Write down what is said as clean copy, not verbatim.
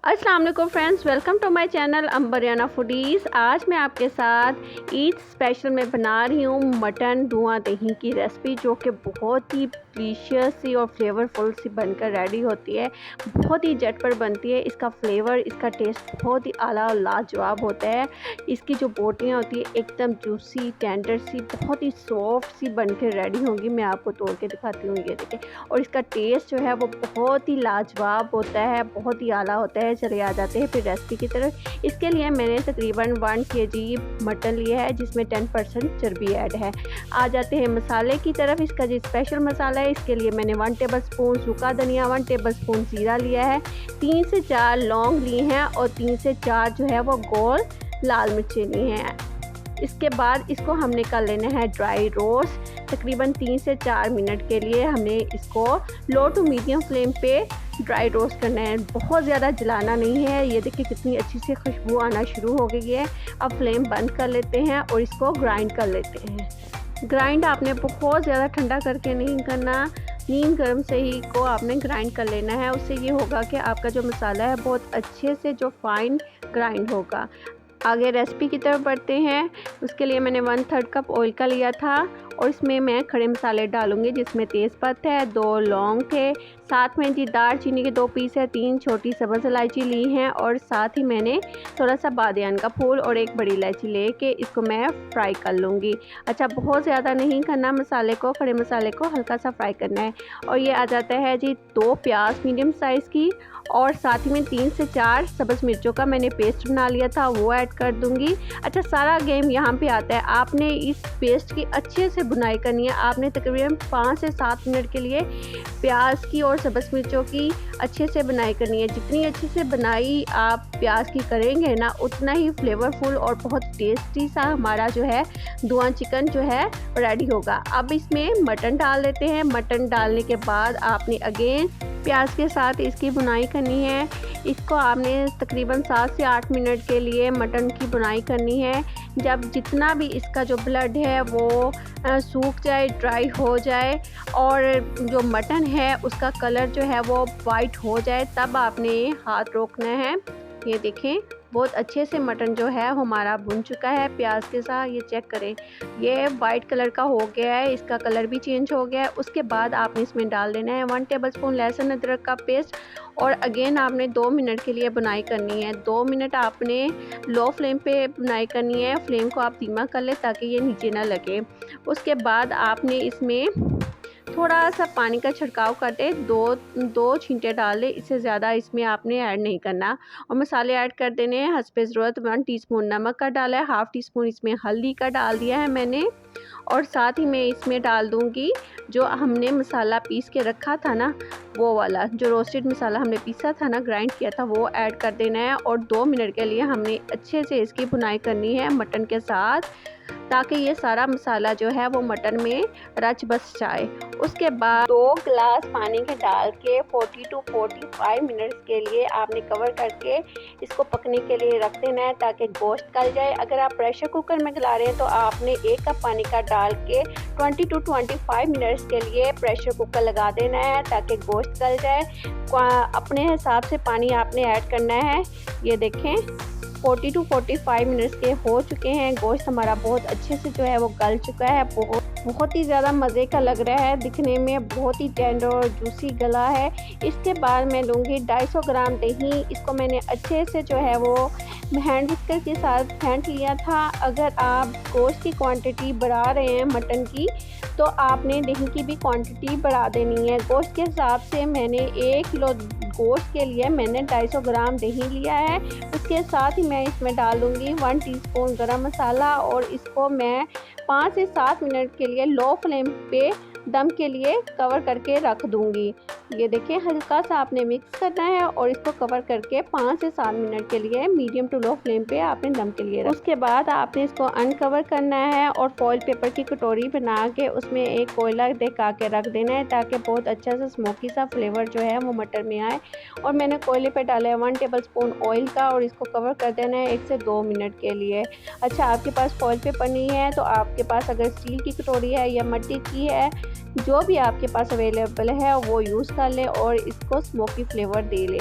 अस्सलाम वालेकुम friends, welcome to my channel Ambariyana foodies. आज मैं आपके साथ ईद स्पेशल में बना रही हूँ मटन धुआं दही की रेसिपी, जो कि बहुत ही डिलीशियस सी और फ्लेवरफुल सी बनकर रेडी होती है। बहुत ही झटपट बनती है। इसका फ्लेवर, इसका टेस्ट बहुत ही आला और लाजवाब होता है। इसकी जो बोटियाँ होती है एकदम जूसी टेंडर सी, बहुत ही सॉफ्ट सी बनकर रेडी होंगी। मैं आपको तोड़ के दिखाती हूँ, ये देखें। और इसका टेस्ट जो है वो बहुत ही लाजवाब होता है, बहुत ही आला होता है। चले आ जाते हैं फिर रेसिपी की तरफ। इसके लिए मैंने तकरीबन 1 kg मटन लिया है, जिसमें 10% चर्बी ऐड है। आ जाते हैं मसाले की तरफ। इसका जो स्पेशल मसाला है, इसके लिए मैंने 1 टेबलस्पून सूखा धनिया, 1 टेबलस्पून जीरा लिया है, 3 से 4 लौंग लिए हैं और 3 से 4 जो है वो गोल लाल मिर्चें ली हैं। इसके बाद इसको हमने कर लेना है ड्राई रोस्ट। तकरीबन 3 से 4 मिनट के लिए हमने इसको लो टू मीडियम फ्लेम पे ड्राई रोस्ट करना है। बहुत ज़्यादा जलाना नहीं है। ये देखिए कितनी अच्छी सी खुशबू आना शुरू हो गई है। अब फ्लेम बंद कर लेते हैं और इसको ग्राइंड कर लेते हैं। ग्राइंड आपने बहुत ज़्यादा ठंडा करके नहीं करना, नीम गर्म से ही को आपने ग्राइंड कर लेना है। उससे ये होगा कि आपका जो मसाला है बहुत अच्छे से जो फाइन ग्राइंड होगा। आगे रेसिपी की तरफ बढ़ते हैं। उसके लिए मैंने 1/3 कप ऑयल का लिया था और इसमें मैं खड़े मसाले डालूंगी, जिसमें तेज़पत्ता है, 2 लौंग थे, साथ में जी दालचीनी के 2 पीस है, 3 छोटी सब्ज़ इलायची ली हैं और साथ ही मैंने थोड़ा सा बादियान का फूल और 1 बड़ी इलायची लेके इसको मैं फ्राई कर लूँगी। अच्छा, बहुत ज़्यादा नहीं करना मसाले को, खड़े मसाले को हल्का सा फ्राई करना है। और ये आ जाता है जी 2 प्याज मीडियम साइज़ की और साथ ही में 3 से 4 सब्ज़ मिर्चों का मैंने पेस्ट बना लिया था, वो ऐड कर दूंगी। अच्छा, सारा गेम यहाँ पे आता है। आपने इस पेस्ट की अच्छे से बुनाई करनी है। आपने तकरीबन 5 से 7 मिनट के लिए प्याज की और सब्ज़ मिर्चों की अच्छे से बुनाई करनी है। जितनी अच्छे से बुनाई आप प्याज की करेंगे ना, उतना ही फ्लेवरफुल और बहुत टेस्टी सा हमारा जो है धुआं चिकन जो है रेडी होगा। अब इसमें मटन डाल देते हैं। मटन डालने के बाद आपने अगेन प्याज के साथ इसकी बुनाई करनी है। इसको आपने तकरीबन 7 से 8 मिनट के लिए मटन की बुनाई करनी है। जब जितना भी इसका जो ब्लड है वो सूख जाए, ड्राई हो जाए और जो मटन है उसका कलर जो है वो वाइट हो जाए, तब आपने हाथ रोकना है। ये देखें, बहुत अच्छे से मटन जो है हमारा भुन चुका है प्याज के साथ। ये चेक करें, ये वाइट कलर का हो गया है, इसका कलर भी चेंज हो गया है। उसके बाद आपने इसमें डाल देना है 1 टेबलस्पून लहसुन अदरक का पेस्ट और अगेन आपने 2 मिनट के लिए बुनाई करनी है। 2 मिनट आपने लो फ्लेम पे बुनाई करनी है। फ्लेम को आप धीमा कर ले ताकि ये नीचे ना लगे। उसके बाद आपने इसमें थोड़ा सा पानी का छिड़काव करके दो छींटे डाल दें। इससे ज़्यादा इसमें आपने ऐड नहीं करना। और मसाले ऐड कर देने हैं हस्बे ज़रूरत। 1 टीस्पून नमक का डाला है, 1/2 टीस्पून इसमें हल्दी का डाल दिया है मैंने। और साथ ही मैं इसमें डाल दूंगी जो हमने मसाला पीस के रखा था ना, वो वाला जो रोस्टेड मसाला हमने पीसा था ना, ग्राइंड किया था, वो ऐड कर देना है। और 2 मिनट के लिए हमने अच्छे से इसकी भुनाई करनी है मटन के साथ, ताकि ये सारा मसाला जो है वो मटन में रच बस जाए। उसके बाद 2 गिलास पानी के डाल के 40 to 45 मिनट्स के लिए आपने कवर करके इसको पकने के लिए रख देना है, ताकि गोश्त गल जाए। अगर आप प्रेशर कुकर में गला रहे हैं तो आपने 1 कप पानी का डाल के 20 to 25 मिनट्स के लिए प्रेशर कुकर लगा देना है, ताकि गोश्त गल जाए। अपने हिसाब से पानी आपने ऐड करना है। ये देखें, 40 to 45 मिनट्स के हो चुके हैं। गोश्त हमारा बहुत अच्छे से जो है वो गल चुका है। बहुत ही ज़्यादा मज़े का लग रहा है, दिखने में बहुत ही टेंडर और जूसी गला है। इसके बाद मैं लूँगी 250 ग्राम दही। इसको मैंने अच्छे से जो है वो हैंड विस्कर के साथ फेंट लिया था। अगर आप गोश्त की क्वांटिटी बढ़ा रहे हैं मटन की, तो आपने दही की भी क्वांटिटी बढ़ा देनी है। गोश्त के हिसाब से मैंने 1 किलो गोश्त के लिए मैंने 250 ग्राम दही लिया है। उसके साथ ही मैं इसमें डालूंगी 1 टीस्पून गरम मसाला और इसको मैं 5 से 7 मिनट के लिए लो फ्लेम पे दम के लिए कवर करके रख दूंगी। ये देखिए, हल्का सा आपने मिक्स करना है और इसको कवर करके 5 से 7 मिनट के लिए मीडियम टू लो फ्लेम पे आपने दम के लिए उसके बाद आपने इसको अनकवर करना है और फॉइल पेपर की कटोरी बना के उसमें एक कोयला दिखा के रख देना है, ताकि बहुत अच्छा सा स्मोकी सा फ्लेवर जो है वो मटन में आए। और मैंने कोयले पे डाला है 1 टेबलस्पून ऑयल का और इसको कवर कर देना है 1 से 2 मिनट के लिए। अच्छा, आपके पास फॉइल पेपर नहीं है तो आपके पास अगर स्टील की कटोरी है या मिट्टी की है, जो भी आपके पास अवेलेबल है वो यूज़ कर लें और इसको स्मोकी फ्लेवर दे लें।